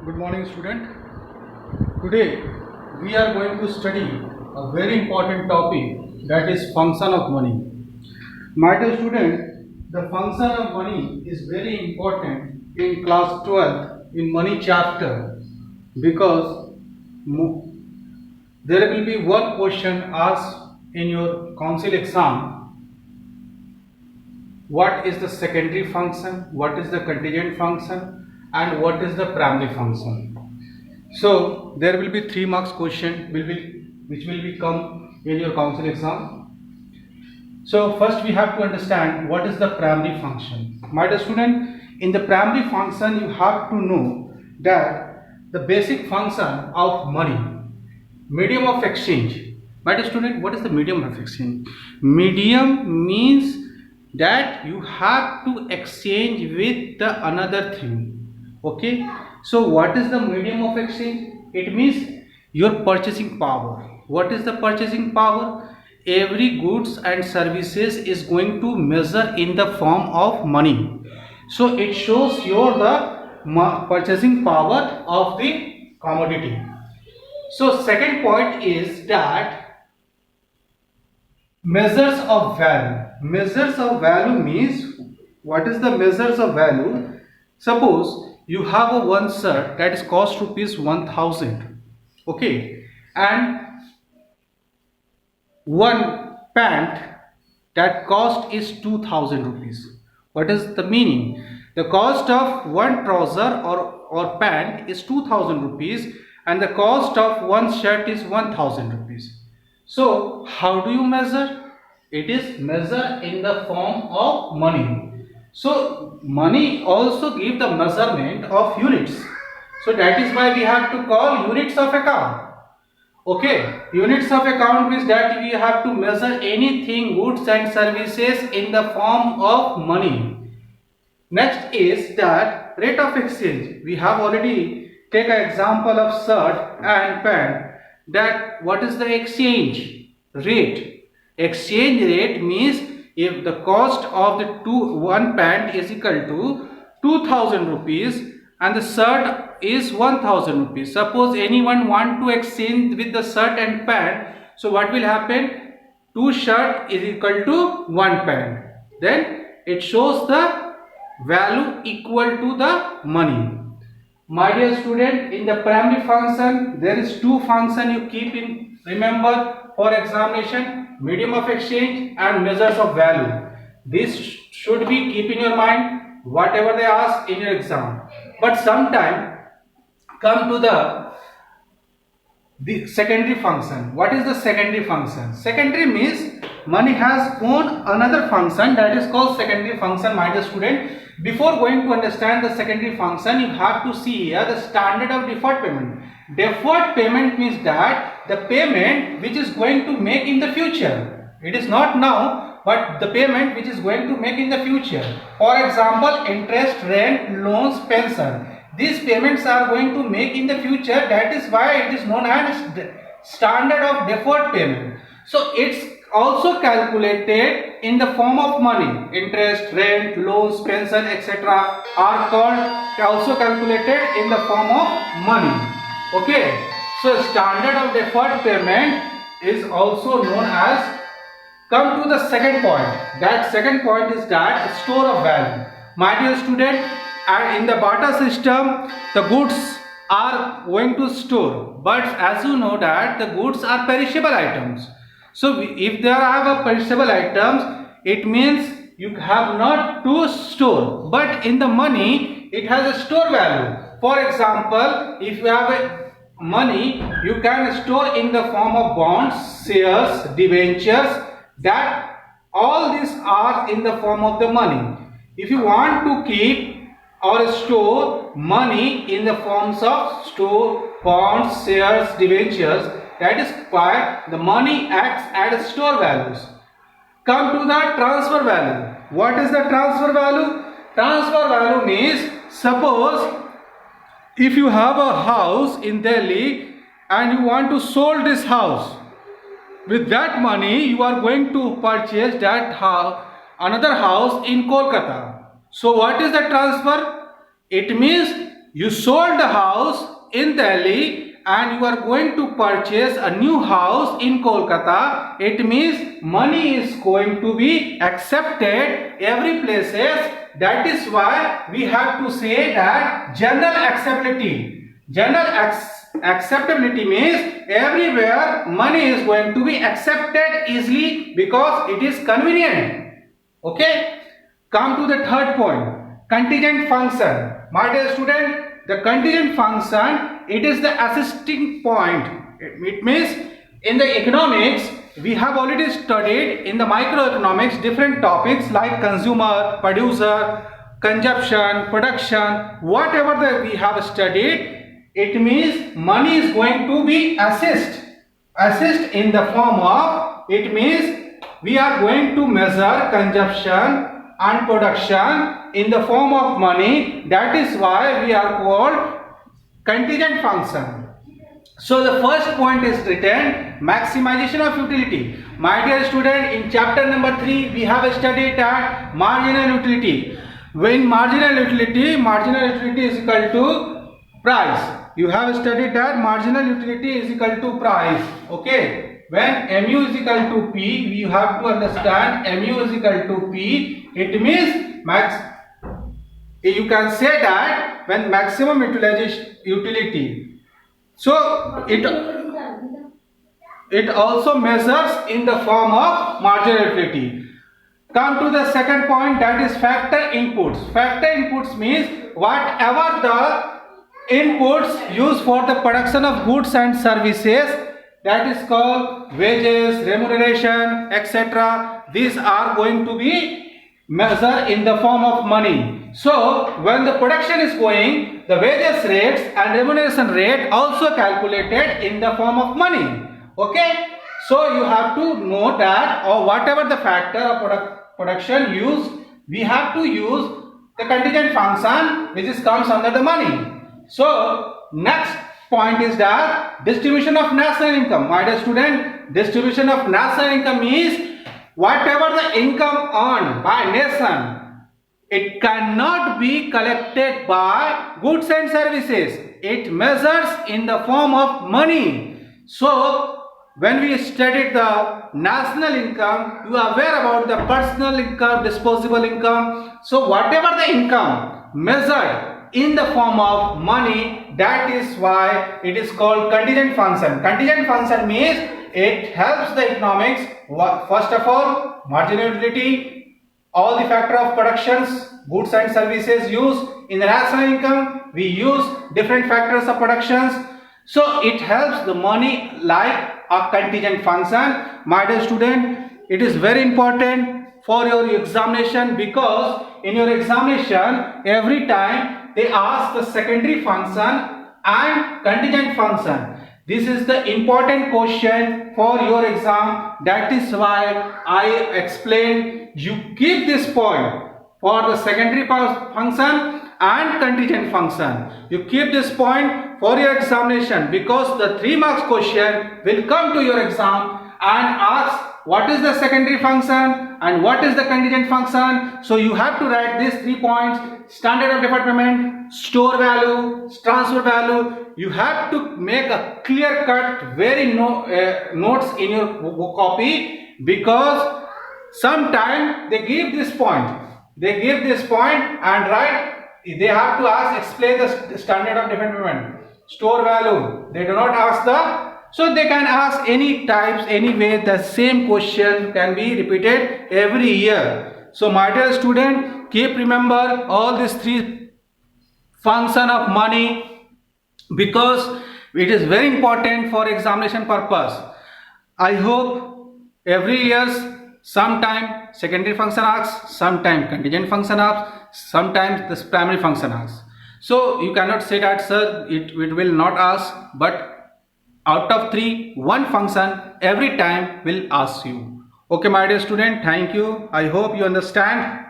Good morning, student. Today we are going to study a very important topic, that is function of money. My dear student, the function of money is very important in class 12 in money chapter, because there will be one question asked in your council exam. What is the secondary function, what is the contingent function, and what is the primary function? So there will be 3 marks question which will be come in your council exam. So first we have to understand what is the primary function. My dear student, in the primary function you have to know that the basic function of money, medium of exchange. My dear student, what is the medium of exchange? Medium means that you have to exchange with the another thing. Okay, so what is the medium of exchange? It means your purchasing power. What is the purchasing power? Every goods and services is going to measure in the form of money, so it shows your the purchasing power of the commodity. So second point is that measures of value. Measures of value means, what is the measures of value? Suppose you have a one shirt that is cost rupees 1000, okay, and one pant that cost is 2000 rupees. What is the meaning? The cost of one trouser or pant is 2000 rupees and the cost of one shirt is 1000 rupees. So how do you measure? It is measured in the form of money. So money also give the measurement of units. So that is why we have to call units of account. Okay, units of account means that we have to measure anything, goods and services in the form of money. Next is that rate of exchange. We have already take an example of shirt and pant. That what is the exchange rate? Exchange rate means if the cost of the one pant is equal to 2000 rupees and the shirt is 1000 rupees. Suppose anyone want to exchange with the shirt and pant, so what will happen? 2 shirt is equal to 1 pant. Then it shows the value equal to the money. My dear student, in the primary function there is 2 function you keep in remember for examination: medium of exchange and measures of value. This should be keep in your mind whatever they ask in your exam. But sometime come to the secondary function. What is the secondary function? Secondary means money has own another function that is called secondary function. My dear student, before going to understand the secondary function, you have to see here the standard of deferred payment. Deferred payment means that the payment which is going to make in the future. It is not now, but the payment which is going to make in the future. For example, interest, rent, loans, pension. These payments are going to make in the future. That is why it is known as standard of deferred payment. So it's also calculated in the form of money. Interest, rent, loans, pension, etc. are called also calculated in the form of money. Okay. So standard of deferred payment is also known as. Come to the second point. That second point is that store of value. My dear student, and in the barter system the goods are going to store, but as you know that the goods are perishable items. So if there are perishable items, it means you have not to store, but in the money it has a store value. For example, if you have a money, you can store in the form of bonds, shares, debentures. That all these are in the form of the money. If you want to keep or store money in the forms of store, bonds, shares, debentures, that is why the money acts as store values. Come to the transfer value. What is the transfer value? Transfer value means, suppose if you have a house in Delhi and you want to sell this house, with that money you are going to purchase that another house in Kolkata. So what is the transfer? It means you sold the house in Delhi and you are going to purchase a new house in Kolkata. It means money is going to be accepted every places. That is why we have to say that general acceptability. Acceptability means everywhere money is going to be accepted easily because it is convenient. Okay, come to the third point, contingent function. My dear student, the contingent function, it is the assisting point. It means in the economics, we have already studied in the microeconomics different topics like consumer, producer, consumption, production, whatever we have studied. It means money is going to be assist in the form of, it means we are going to measure consumption and production in the form of money. That is why we are called contingent function. So the first point is written, maximization of utility. My dear student, in chapter number 3 we have studied that marginal utility. When marginal utility is equal to price. You have studied that marginal utility is equal to price. Okay. When mu is equal to P, you have to understand mu is equal to P. It means you can say that when maximum utility. So it also measures in the form of marginal utility. Come to the second point, that is factor inputs. Factor inputs means whatever the inputs used for the production of goods and services, that is called wages, remuneration, etc. These are going to be measured in the form of money. So when the production is going, the wages rates and remuneration rate also calculated in the form of money. Okay. So you have to know that, or whatever the factor of production used, we have to use the contingent function which comes under the money. So next point is that distribution of national income. My dear student, distribution of national income is whatever the income earned by nation, it cannot be collected by goods and services. It measures in the form of money. So when we studied the national income, you are aware about the personal income, disposable income. So whatever the income measured in the form of money, that is why it is called contingent function. Contingent function means it helps the economics. First of all, marginal utility, all the factor of productions, goods and services used in the national income. We use different factors of productions. So it helps the money like a contingent function. My dear student, it is very important for your examination, because in your examination every time they ask the secondary function and contingent function. This is the important question for your exam. That is why I explained you keep this point for the secondary function and contingent function. You keep this point for your examination, because the 3 marks question will come to your exam and ask what is the secondary function and what is the contingent function. So you have to write these 3 points: standard of deferred payment, store value, transfer value. You have to make a clear cut very notes in your copy, because sometimes they give this point. They give this point and write. They have to ask, explain the standard of deferred payment, store value. They do not ask the. So they can ask any types, any way. The same question can be repeated every year. So my dear student, keep remember all these 3 function of money, because it is very important for examination purpose. I hope every year sometime secondary function asks, sometime contingent function asks, sometimes this primary function asks. So you cannot say that, sir, it will not ask, but out of 3, 1 function every time will ask you. Okay, my dear student, thank you. I hope you understand.